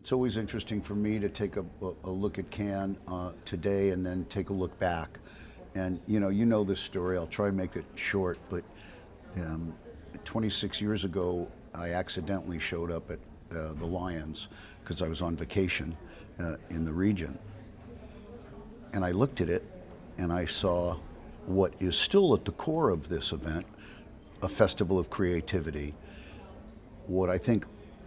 It's always interesting for me to take a look at Cannes today and then take a look back. And you know this story. I'll try and make it short, but 26 years ago, I accidentally showed up at the Lions because I was on vacation in the region. And I looked at it and I saw what is still at the core of this event, a festival of creativity. What I think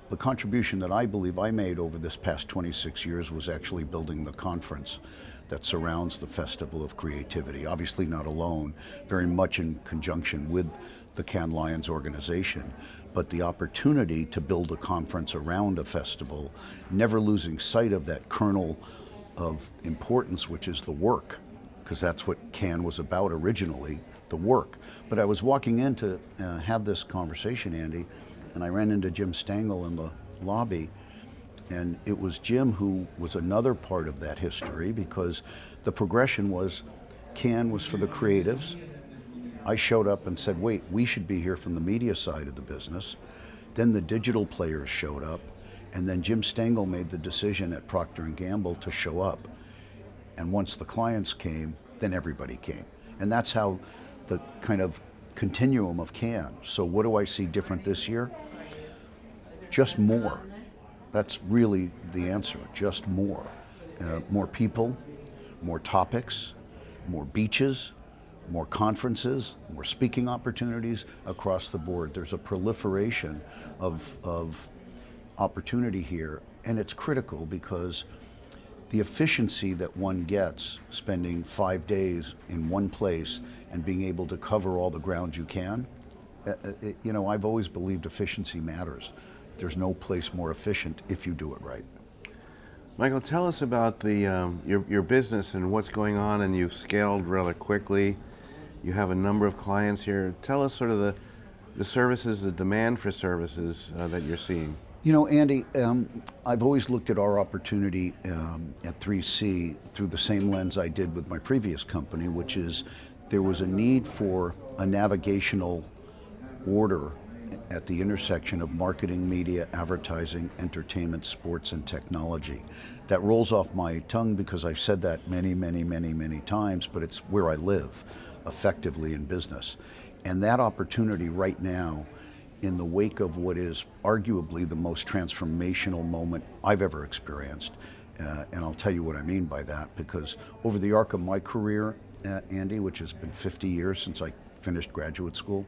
the contribution that I believe I made over this past 26 years was actually building the conference that surrounds the Festival of Creativity. Obviously not alone, very much in conjunction with the Cannes Lions organization, but the opportunity to build a conference around a festival, never losing sight of that kernel of importance, which is the work, because that's what Cannes was about originally, the work. But I was walking in to have this conversation, Andy, and I ran into Jim Stengel in the lobby, and it was Jim who was another part of that history, because the progression was Cannes was for the creatives. I showed up and said, wait, we should be here from the media side of the business. Then the digital players showed up, and then Jim Stengel made the decision at Procter & Gamble to show up. And once the clients came, then everybody came. And that's how the kind of continuum of Cannes. So what do I see different this year? Just more. That's really the answer, just more. More people, more topics, more beaches, more conferences, more speaking opportunities across the board. There's a proliferation of opportunity here, and it's critical because the efficiency that one gets spending 5 days in one place and being able to cover all the ground you can, I've always believed efficiency matters. There's no place more efficient if you do it right. Michael, tell us about your business and what's going on, and you've scaled rather quickly. You have a number of clients here. Tell us sort of the services, the demand for services that you're seeing. You know, Andy, I've always looked at our opportunity at 3C through the same lens I did with my previous company, which is there was a need for a navigational order at the intersection of marketing, media, advertising, entertainment, sports, and technology. That rolls off my tongue because I've said that many, many, many, many times, but it's where I live effectively in business. And that opportunity right now, in the wake of what is arguably the most transformational moment I've ever experienced, and I'll tell you what I mean by that, because over the arc of my career, Andy, which has been 50 years since I finished graduate school,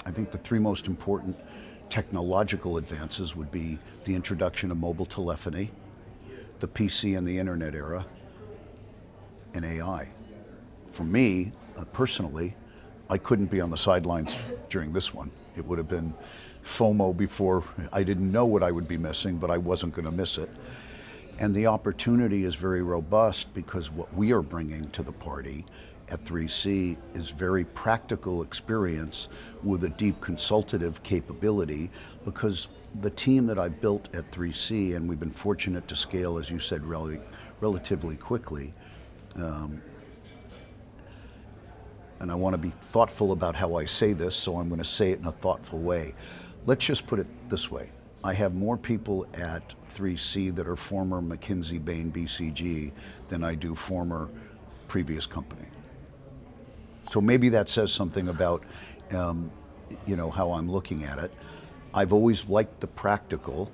I think the three most important technological advances would be the introduction of mobile telephony, the PC and the internet era, and AI. For me, personally, I couldn't be on the sidelines during this one. It would have been FOMO before. I didn't know what I would be missing, but I wasn't going to miss it. And the opportunity is very robust because what we are bringing to the party at 3C is very practical experience with a deep consultative capability, because the team that I've built at 3C, and we've been fortunate to scale, as you said, relatively quickly, and I want to be thoughtful about how I say this, so I'm going to say it in a thoughtful way. Let's just put it this way. I have more people at 3C that are former McKinsey, Bain, BCG than I do former previous company. So maybe that says something about how I'm looking at it. I've always liked the practical,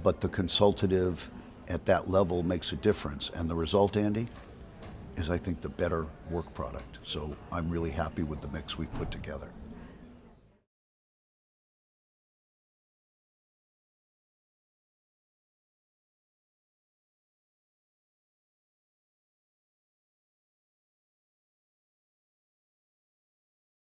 but the consultative at that level makes a difference. And the result, Andy, is I think the better work product. So I'm really happy with the mix we've put together.